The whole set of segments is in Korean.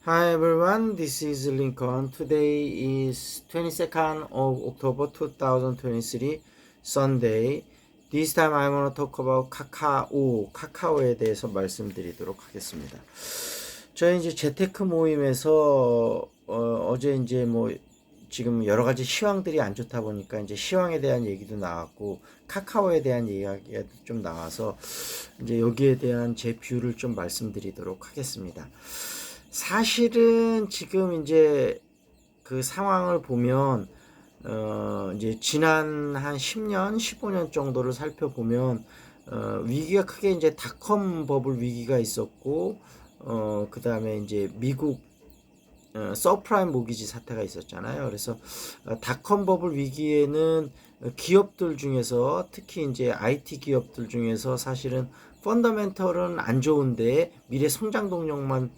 Hi everyone, this is Lincoln. Today is 22nd of October 2023, Sunday. This time I want to talk about 카카오에 대해서 말씀드리도록 하겠습니다. 저희 이제 재테크 모임에서 어제 이제 뭐 지금 여러 가지 시황들이 안 좋다 보니까 이제 시황에 대한 얘기도 나왔고 카카오에 대한 이야기가 좀 나와서 이제 여기에 대한 제 뷰를 좀 말씀드리도록 하겠습니다. 사실은 지금 이제 그 상황을 보면 이제 지난 한 10년, 15년 정도를 살펴보면 위기가 크게 이제 닷컴 버블 위기가 있었고 그다음에 이제 미국 서프라임 모기지 사태가 있었잖아요. 그래서 닷컴 버블 위기에는 기업들 중에서 특히 이제 IT 기업들 중에서 사실은 펀더멘털은 안 좋은데 미래 성장 동력만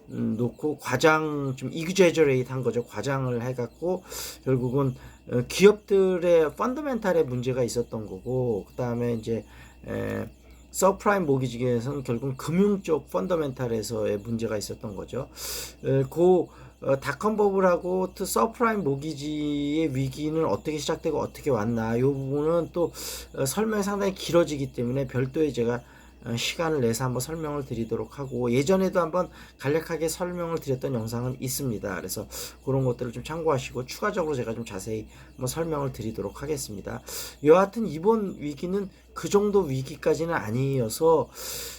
놓고 과장 좀 이그제저레이트 한 거죠. 과장을 해갖고 결국은 기업들의 펀더멘탈에 문제가 있었던 거고 그 다음에 이제 서프라임 모기지에서는 결국 금융 쪽 펀더멘탈에서의 문제가 있었던 거죠. 닷컴 버블하고 서프라임 모기지의 위기는 어떻게 시작되고 어떻게 왔나 이 부분은 또 설명이 상당히 길어지기 때문에 별도의 제가 시간을 내서 한번 설명을 드리도록 하고 예전에도 한번 간략하게 설명을 드렸던 영상은 있습니다. 그래서 그런 것들을 좀 참고하시고 추가적으로 제가 좀 자세히 한번 설명을 드리도록 하겠습니다. 여하튼 이번 위기는 그 정도 위기까지는 아니어서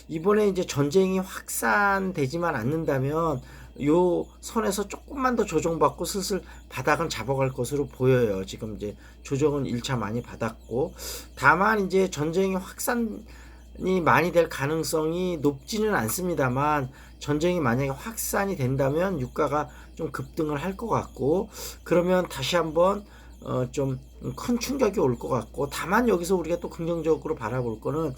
이번에 이제 전쟁이 확산되지만 않는다면 요 선에서 조금만 더 조정받고 슬슬 바닥은 잡아갈 것으로 보여요. 지금 이제 조정은 1차 많이 받았고 다만 이제 전쟁이 확산이 많이 될 가능성이 높지는 않습니다만 전쟁이 만약에 확산이 된다면 유가가 좀 급등을 할 것 같고 그러면 다시 한번 좀 큰 충격이 올 것 같고 다만 여기서 우리가 또 긍정적으로 바라볼 거는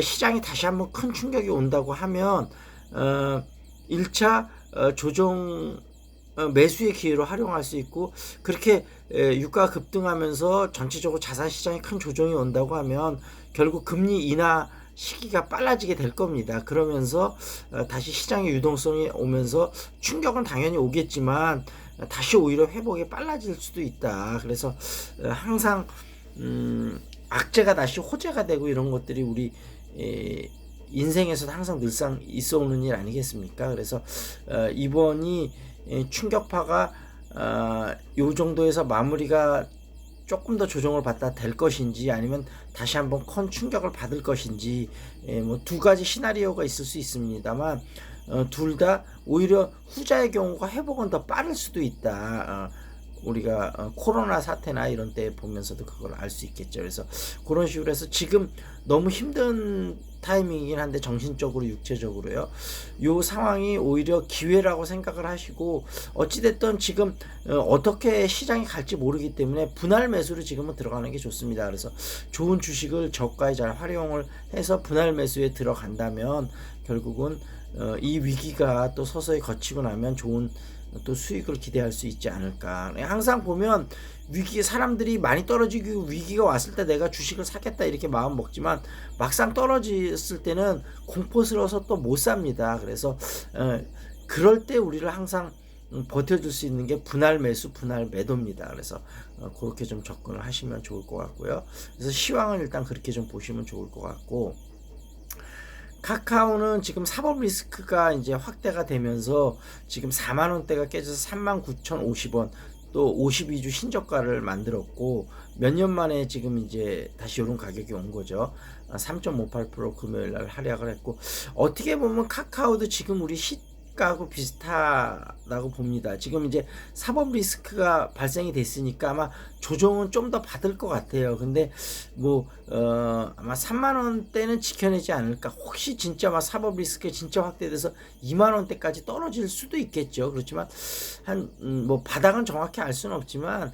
시장이 다시 한번 큰 충격이 온다고 하면 1차 조정 매수의 기회로 활용할 수 있고 그렇게 유가가 급등하면서 전체적으로 자산 시장에 큰 조정이 온다고 하면 결국 금리 인하 시기가 빨라지게 될 겁니다. 그러면서 다시 시장의 유동성이 오면서 충격은 당연히 오겠지만 다시 오히려 회복이 빨라질 수도 있다. 그래서 항상 악재가 다시 호재가 되고 이런 것들이 우리 인생에서도 항상 늘상 있어 오는 일 아니겠습니까? 그래서 이번이 충격파가 요 정도에서 마무리가 조금 더 조정을 받다 될 것인지 아니면 다시 한번 큰 충격을 받을 것인지 뭐 두 가지 시나리오가 있을 수 있습니다만 둘 다 오히려 후자의 경우가 회복은 더 빠를 수도 있다. 우리가 코로나 사태나 이런 때 보면서도 그걸 알 수 있겠죠. 그래서 그런 식으로 해서 지금 너무 힘든 타이밍이긴 한데 정신적으로 육체적으로요. 요 상황이 오히려 기회라고 생각을 하시고 어찌됐든 지금 어떻게 시장이 갈지 모르기 때문에 분할 매수로 지금은 들어가는 게 좋습니다. 그래서 좋은 주식을 저가에 잘 활용을 해서 분할 매수에 들어간다면 결국은 이 위기가 또 서서히 거치고 나면 좋은 또 수익을 기대할 수 있지 않을까. 항상 보면 위기 사람들이 많이 떨어지고 위기가 왔을 때 내가 주식을 사겠다 이렇게 마음 먹지만 막상 떨어졌을 때는 공포스러워서 또 못 삽니다. 그래서 그럴 때 우리를 항상 버텨줄 수 있는 게 분할 매수, 분할 매도입니다. 그래서 그렇게 좀 접근을 하시면 좋을 것 같고요. 그래서 시황을 일단 그렇게 좀 보시면 좋을 것 같고 카카오는 지금 사법 리스크가 이제 확대가 되면서 지금 4만원대가 깨져서 39,050원 또 52주 신저가를 만들었고 몇 년 만에 지금 이제 다시 이런 가격이 온 거죠. 3.58% 금요일 날 하락을 했고 어떻게 보면 카카오도 지금 우리 시가하고 비슷하다고 봅니다. 지금 이제 사법 리스크가 발생이 됐으니까 아마 조정은 좀 더 받을 것 같아요. 근데 뭐 아마 3만 원대는 지켜내지 않을까. 혹시 진짜 막 사법 리스크 진짜 확대돼서 2만 원대까지 떨어질 수도 있겠죠. 그렇지만 한 뭐 바닥은 정확히 알 수는 없지만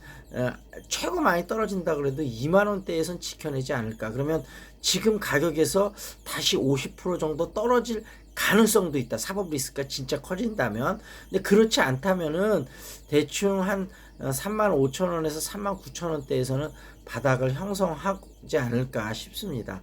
최고 많이 떨어진다 그래도 2만 원대에선 지켜내지 않을까. 그러면 지금 가격에서 다시 50% 정도 떨어질 가능성도 있다. 사법 리스크가 진짜 커진다면. 근데 그렇지 않다면은 대충 한 35,000원에서 39,000원대에서는 바닥을 형성하지 않을까 싶습니다.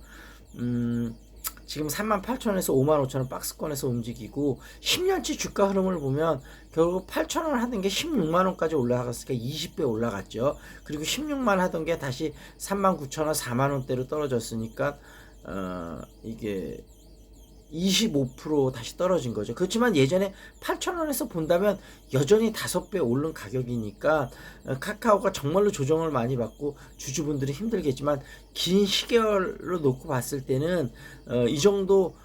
지금 38,000원에서 55,000원 박스권에서 움직이고 10년치 주가 흐름을 보면 결국 8,000원 하던 게 16만원까지 올라갔으니까 20배 올라갔죠. 그리고 16만 하던 게 다시 39,000원 4만원대로 떨어졌으니까 이게 25% 다시 떨어진 거죠. 그렇지만 예전에 8,000원에서 본다면 여전히 5배 오른 가격이니까 카카오가 정말로 조정을 많이 받고 주주분들이 힘들겠지만 긴 시계열로 놓고 봤을 때는 이 정도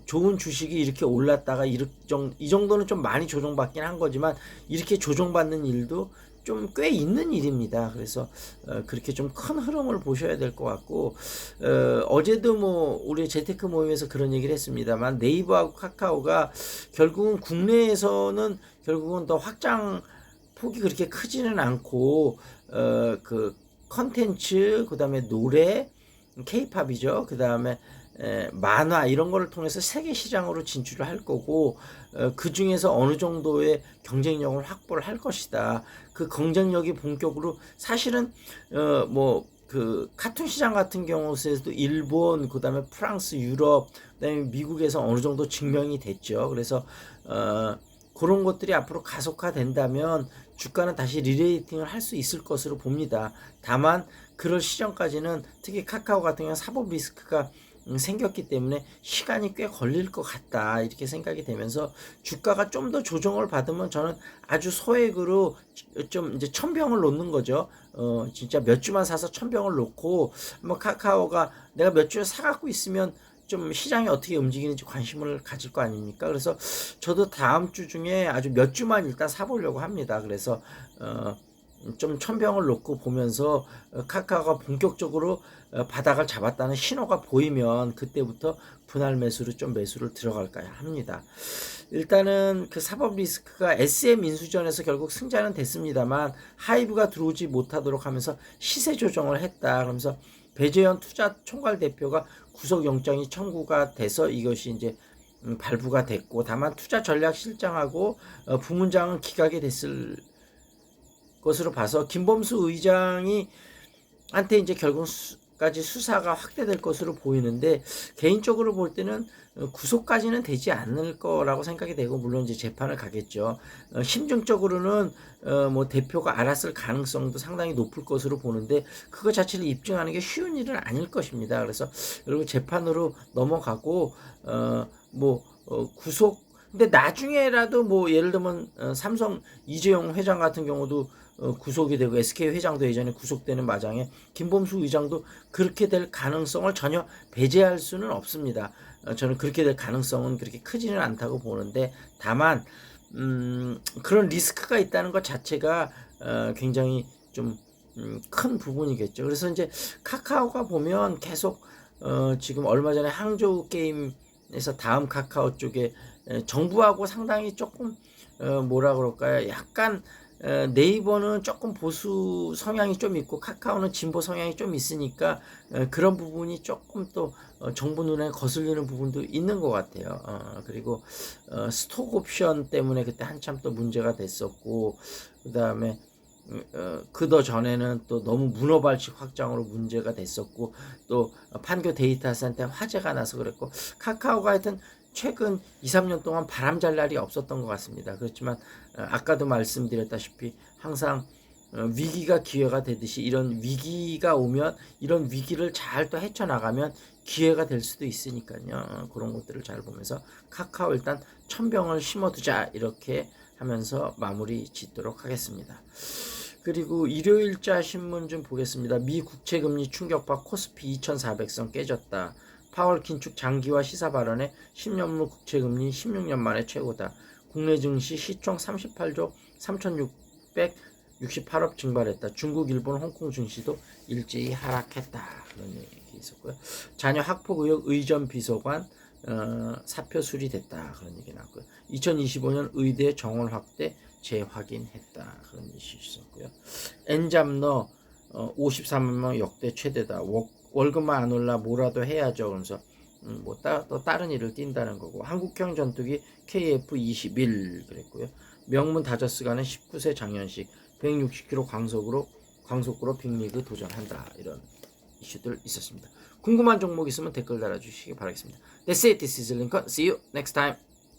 좋은 주식이 이렇게 올랐다가 이 정도는 좀 많이 조정받긴 한 거지만 이렇게 조정받는 일도 좀 꽤 있는 일입니다. 그래서 그렇게 좀 큰 흐름을 보셔야 될 것 같고 어제도 뭐 우리 재테크 모임에서 그런 얘기를 했습니다만 네이버하고 카카오가 결국은 국내에서는 결국은 더 확장 폭이 그렇게 크지는 않고 그 컨텐츠 그다음에 노래 케이팝이죠. 그다음에 만화 이런 거를 통해서 세계 시장으로 진출을 할 거고 그 중에서 어느 정도의 경쟁력을 확보를 할 것이다. 그 경쟁력이 본격으로 사실은 뭐 그 카툰 시장 같은 경우에도 일본 그다음에 프랑스 유럽 그다음에 미국에서 어느 정도 증명이 됐죠. 그래서 그런 것들이 앞으로 가속화된다면 주가는 다시 리레이팅을 할 수 있을 것으로 봅니다. 다만 그럴 시점까지는 특히 카카오 같은 경우는 사법 리스크가 생겼기 때문에 시간이 꽤 걸릴 것 같다 이렇게 생각이 되면서 주가가 좀 더 조정을 받으면 저는 아주 소액으로 좀 이제 1,000병을 놓는 거죠. 진짜 몇 주만 사서 1,000병을 놓고 뭐 카카오가 내가 몇 주에 사갖고 있으면 좀 시장이 어떻게 움직이는지 관심을 가질 거 아닙니까? 그래서 저도 다음 주 중에 아주 몇 주만 일단 사보려고 합니다. 그래서 좀 1,000병을 놓고 보면서 카카오가 본격적으로 바닥을 잡았다는 신호가 보이면 그때부터 분할 매수로 좀 매수를 들어갈까 합니다. 일단은 그 사법 리스크가 SM 인수전에서 결국 승자는 됐습니다만 하이브가 들어오지 못하도록 하면서 시세 조정을 했다. 그러면서 배재현 투자 총괄 대표가 구속영장이 청구가 돼서 이것이 이제 발부가 됐고 다만 투자 전략 실장하고 부문장은 기각이 됐을 것으로 봐서 김범수 의장이 한테 이제 결국까지 수사가 확대될 것으로 보이는데 개인적으로 볼 때는 구속까지는 되지 않을 거라고 생각이 되고 물론 이제 재판을 가겠죠. 심증적으로는 뭐 대표가 알았을 가능성도 상당히 높을 것으로 보는데 그거 자체를 입증하는 게 쉬운 일은 아닐 것입니다. 그래서 결국 재판으로 넘어가고 구속 근데 나중에라도 뭐 예를 들면 삼성 이재용 회장 같은 경우도 구속이 되고 SK 회장도 예전에 구속되는 마당에 김범수 의장도 그렇게 될 가능성을 전혀 배제할 수는 없습니다. 저는 그렇게 될 가능성은 그렇게 크지는 않다고 보는데 다만 그런 리스크가 있다는 것 자체가 굉장히 좀 큰 부분이겠죠. 그래서 이제 카카오가 보면 계속 지금 얼마 전에 항저우 게임에서 다음 카카오 쪽에 정부하고 상당히 조금 뭐라 그럴까요? 약간 네이버는 조금 보수 성향이 좀 있고 카카오는 진보 성향이 좀 있으니까 그런 부분이 조금 또 정부 눈에 거슬리는 부분도 있는 것 같아요. 그리고 스톡 옵션 때문에 그때 한참 또 문제가 됐었고 그 다음에 그더 전에는 또 너무 문어발식 확장으로 문제가 됐었고 또 판교 데이터 센터 화재가 나서 그랬고 카카오가 하여튼 최근 2, 3년 동안 바람잘 날이 없었던 것 같습니다. 그렇지만 아까도 말씀드렸다시피 항상 위기가 기회가 되듯이 이런 위기가 오면 이런 위기를 잘 또 헤쳐나가면 기회가 될 수도 있으니까요. 그런 것들을 잘 보면서 카카오 일단 1,000병을 심어두자 이렇게 하면서 마무리 짓도록 하겠습니다. 그리고 일요일자 신문 좀 보겠습니다. 미 국채금리 충격파 코스피 2,400선 깨졌다. 파월 긴축 장기화 시사 발언에 10년물 국채금리 16년 만에 최고다. 국내 증시 시총 38조 3,668억 증발했다. 중국, 일본, 홍콩 증시도 일제히 하락했다. 그런 얘기 있었고요. 자녀 학폭 의혹 의전 비서관 사표 수리됐다. 그런 얘기 나왔고요. 2025년 의대 정원 확대 재확인했다. 그런 이슈 있었고요. 엔잡너 53만 명 역대 최대다. 월급만 안 올라 뭐라도 해야죠. 그러면서 또 다른 일을 띈다는 거고 한국형 전투기 KF-21 그랬고요. 명문 다저스 가는 19세 장현식 160km 광속구로 빅리그 도전한다. 이런 이슈들 있었습니다. 궁금한 종목 있으면 댓글 달아주시기 바라겠습니다. That's it. This is Lincoln. See you next time.